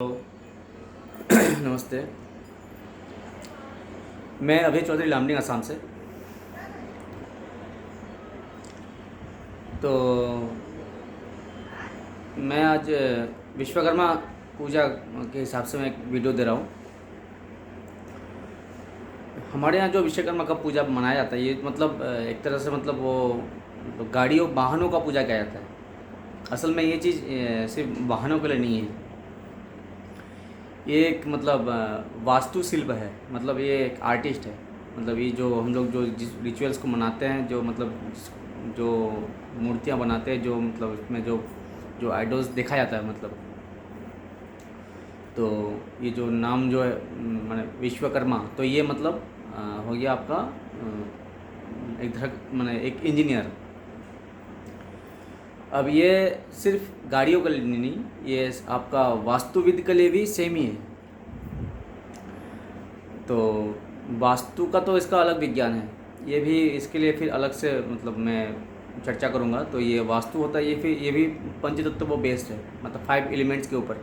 Hello. नमस्ते। मैं अभय चौधरी लामडिंग असम से। तो मैं आज विश्वकर्मा पूजा के हिसाब से मैं एक वीडियो दे रहा हूँ। हमारे यहाँ जो विश्वकर्मा का पूजा मनाया जाता है, ये मतलब एक तरह से मतलब वो गाड़ियों वाहनों का पूजा किया जाता है। असल में ये चीज़ सिर्फ वाहनों के लिए नहीं है। ये एक मतलब वास्तुशिल्प है। मतलब ये एक आर्टिस्ट है। मतलब ये जो हम लोग जो जिस रिचुअल्स को मनाते हैं, जो मतलब जो मूर्तियाँ बनाते हैं, जो मतलब इसमें जो जो आइडल्स देखा जाता है, मतलब तो ये जो नाम जो है माने विश्वकर्मा, तो ये मतलब हो गया आपका एक तरह माने एक इंजीनियर। अब ये सिर्फ गाड़ियों के लिए नहीं, ये आपका वास्तुविद के लिए भी सेम ही है। तो वास्तु का तो इसका अलग विज्ञान है, ये भी इसके लिए फिर अलग से मतलब मैं चर्चा करूँगा। तो ये वास्तु होता है, ये फिर ये भी पंचतत्व वो बेस्ड है, मतलब 5 एलिमेंट्स के ऊपर।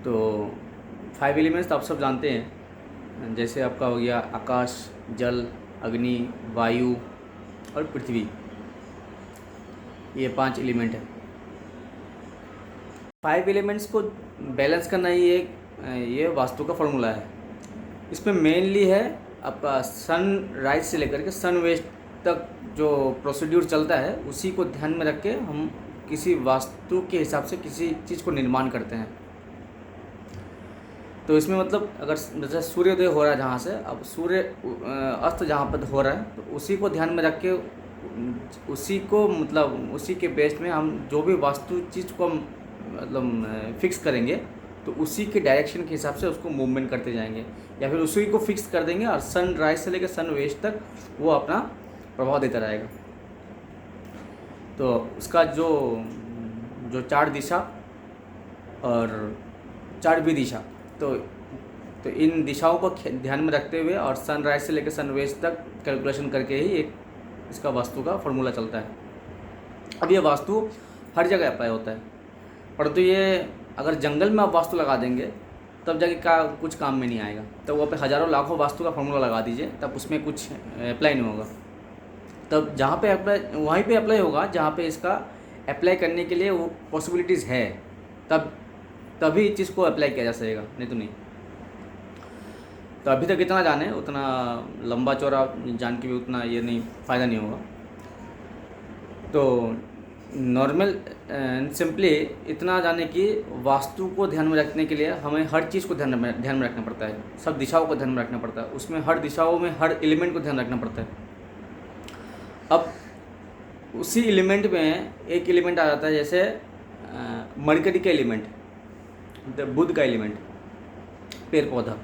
तो 5 एलिमेंट्स तो आप सब जानते हैं, जैसे आपका हो गया आकाश, जल, अग्नि, वायु और पृथ्वी। ये 5 एलिमेंट है। 5 एलिमेंट्स को बैलेंस करना ही एक ये वास्तु का फॉर्मूला है। इसमें मेनली है आपका सन राइज से लेकर के सन वेस्ट तक जो प्रोसीड्यूर चलता है, उसी को ध्यान में रख के हम किसी वास्तु के हिसाब से किसी चीज़ को निर्माण करते हैं। तो इसमें मतलब अगर जैसे सूर्योदय हो रहा है जहाँ से, अब सूर्य अस्त जहाँ पर हो रहा है, तो उसी को ध्यान में रख के उसी को मतलब उसी के बेस में हम जो भी वास्तु चीज़ को हम मतलब फिक्स करेंगे, तो उसी के डायरेक्शन के हिसाब से उसको मूवमेंट करते जाएंगे, या फिर उसी को फिक्स कर देंगे और सन राइज से लेकर सन वेस्ट तक वो अपना प्रभाव देता रहेगा। तो उसका जो जो 4 दिशा और 4 विदिशा, तो तो इन दिशाओं को ध्यान में रखते हुए और सनराइज से लेकर सनवेस्ट तक कैलकुलेशन करके ही एक इसका वास्तु का फॉर्मूला चलता है। अब ये वास्तु हर जगह अप्लाई होता है, परंतु ये अगर जंगल में आप वास्तु लगा देंगे तब जाके का कुछ काम में नहीं आएगा। तब वहाँ पे हज़ारों लाखों वास्तु का फॉर्मूला लगा दीजिए, तब उसमें कुछ अप्लाई नहीं होगा। तब जहाँ पे अप्लाई वहीं पे अप्लाई होगा जहाँ पे इसका अप्लाई करने के लिए वो पॉसिबिलिटीज़ है, तब तभी इस चीज़ को अप्लाई किया जा सकेगा, नहीं तो नहीं। तो अभी तक इतना जाने, उतना लंबा चौड़ा जान के भी उतना ये नहीं फ़ायदा नहीं होगा। तो नॉर्मल सिंपली इतना जाने कि वास्तु को ध्यान में रखने के लिए हमें हर चीज़ को ध्यान में रखना पड़ता है, सब दिशाओं को ध्यान में रखना पड़ता है, उसमें हर दिशाओं में हर एलिमेंट को ध्यान रखना पड़ता है। अब उसी एलिमेंट में एक एलिमेंट आ जाता है, जैसे मरकरी का एलिमेंट, बुध का एलिमेंट, पेड़ पौधा।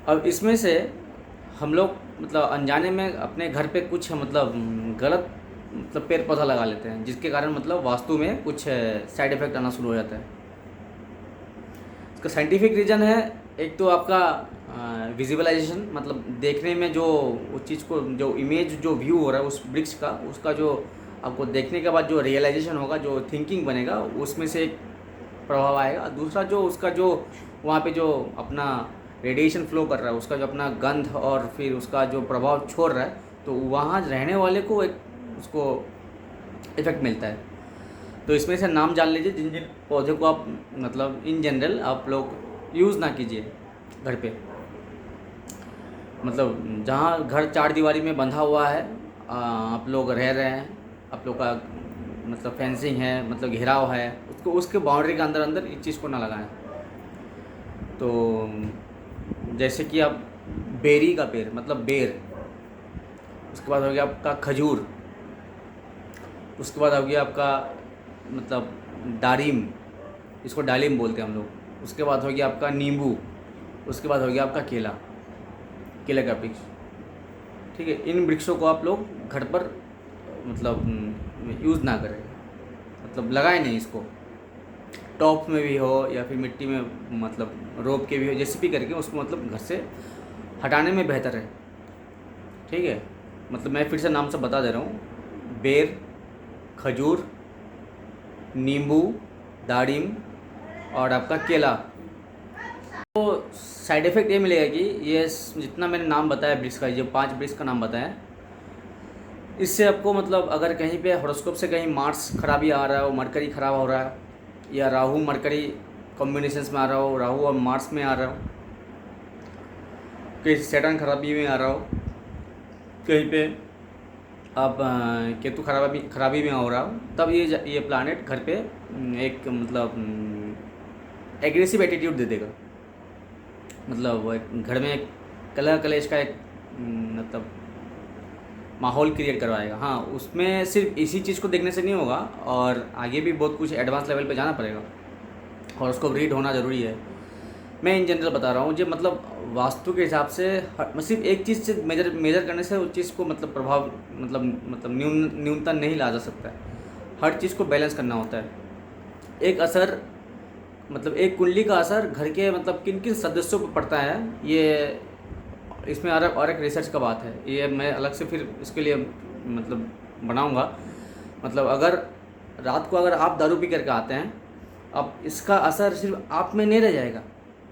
अब इसमें से हम लोग मतलब अनजाने में अपने घर पे कुछ मतलब गलत मतलब पेड़ पौधा लगा लेते हैं, जिसके कारण मतलब वास्तु में कुछ साइड इफ़ेक्ट आना शुरू हो जाता है। इसका साइंटिफिक रीज़न है, एक तो आपका विजुअलाइजेशन, मतलब देखने में जो उस चीज़ को जो इमेज जो व्यू हो रहा है उस वृक्ष का, उसका जो आपको देखने के बाद जो रियलाइजेशन होगा, जो थिंकिंग बनेगा, उसमें से एक प्रभाव आएगा। दूसरा जो उसका जो वहाँ पे जो अपना रेडिएशन फ्लो कर रहा है, उसका जो अपना गंध और फिर उसका जो प्रभाव छोड़ रहा है, तो वहाँ रहने वाले को एक उसको इफेक्ट मिलता है। तो इसमें से नाम जान लीजिए जिन जिन पौधे को आप मतलब इन जनरल आप लोग यूज़ ना कीजिए घर पे। मतलब जहाँ घर 4 दीवारी में बंधा हुआ है, आप लोग रह रहे हैं, आप लोग का मतलब फेंसिंग है, मतलब घेराव है, उसको उसके बाउंड्री के अंदर अंदर इस चीज़ को ना लगाएं। तो जैसे कि आप बेरी का पेड़ मतलब बेर, उसके बाद हो गया आपका खजूर, उसके बाद हो गया आपका मतलब दारिम, इसको डालिम बोलते हैं हम लोग, उसके बाद हो गया आपका नींबू, उसके बाद हो गया आपका केला, केले का वृक्ष। ठीक है, इन वृक्षों को आप लोग घर पर मतलब यूज़ ना करें, मतलब लगाए नहीं इसको, टॉप में भी हो या फिर मिट्टी में मतलब रोप के भी हो, जैसे भी करके उसको मतलब घर से हटाने में बेहतर है। ठीक है, मतलब मैं फिर से नाम से बता दे रहा हूँ, बेर, खजूर, नींबू, दाड़िम और आपका केला। तो साइड इफ़ेक्ट ये मिलेगा कि ये जितना मैंने नाम बताया वृक्ष का, ये 5 वृक्ष का नाम बताया, इससे आपको मतलब अगर कहीं पे हॉरोस्कोप से कहीं मार्स खराबी आ रहा हो, मरकरी ख़राब हो रहा है, या राहु मरकरी कॉम्बिनेशंस में आ रहा हो, राहु और मार्स में आ रहा हो, कहीं सैटर्न खराबी में आ रहा हो, कहीं पे आप केतु खराबी में हो रहा हो, तब ये प्लानेट घर पे एक मतलब एग्रेसिव एटीट्यूड दे देगा। मतलब वो एक घर में एक कलह कलेश का एक मतलब माहौल क्रिएट करवाएगा। हाँ, उसमें सिर्फ इसी चीज़ को देखने से नहीं होगा, और आगे भी बहुत कुछ एडवांस लेवल पे जाना पड़ेगा और उसको रीड होना ज़रूरी है। मैं इन जनरल बता रहा हूँ जो मतलब वास्तु के हिसाब से सिर्फ एक चीज़ से मेजर करने से उस चीज़ को मतलब प्रभाव मतलब न्यूनता नहीं ला जा सकता है। हर चीज़ को बैलेंस करना होता है। एक असर मतलब एक कुंडली का असर घर के मतलब किन किन सदस्यों पर पड़ता है, ये इसमें और एक रिसर्च का बात है। ये मैं अलग से फिर इसके लिए मतलब बनाऊंगा। मतलब अगर रात को अगर आप दारू पी करके आते हैं, अब इसका असर सिर्फ आप में नहीं रह जाएगा,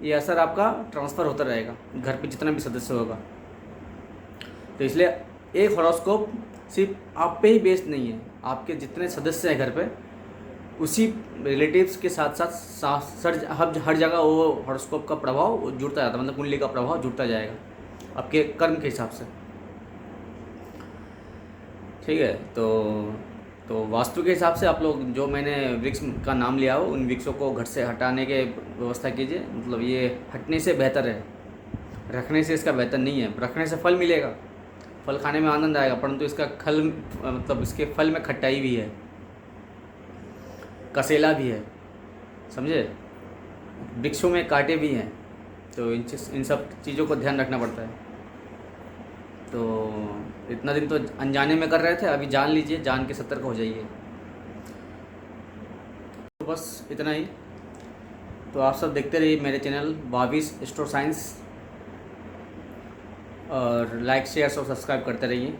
ये असर आपका ट्रांसफ़र होता रहेगा घर पे जितना भी सदस्य होगा। तो इसलिए एक हॉरोस्कोप सिर्फ आप पे ही बेस्ड नहीं है, आपके जितने सदस्य हैं घर पे उसी रिलेटिव्स के साथ साथ हर जगह वो हॉरोस्कोप का प्रभाव जुड़ता जाता है, मतलब कुंडली का प्रभाव जुड़ता जाएगा आपके कर्म के हिसाब से। ठीक है, तो वास्तु के हिसाब से आप लोग जो मैंने वृक्ष का नाम लिया हो, उन वृक्षों को घर से हटाने के व्यवस्था कीजिए। मतलब ये हटने से बेहतर है, रखने से इसका बेहतर नहीं है। रखने से फल मिलेगा, फल खाने में आनंद आएगा, परंतु इसका खल मतलब इसके फल में खट्टाई भी है, कसेला भी है, समझे। वृक्षों में कांटे भी हैं, तो इन सब चीज़ों को ध्यान रखना पड़ता है। तो इतना दिन तो अनजाने में कर रहे थे, अभी जान लीजिए, जान के सतर्क हो जाइए। तो बस इतना ही। तो आप सब देखते रहिए मेरे चैनल भाविश एस्ट्रो साइंस, और लाइक शेयर और सब्सक्राइब करते रहिए।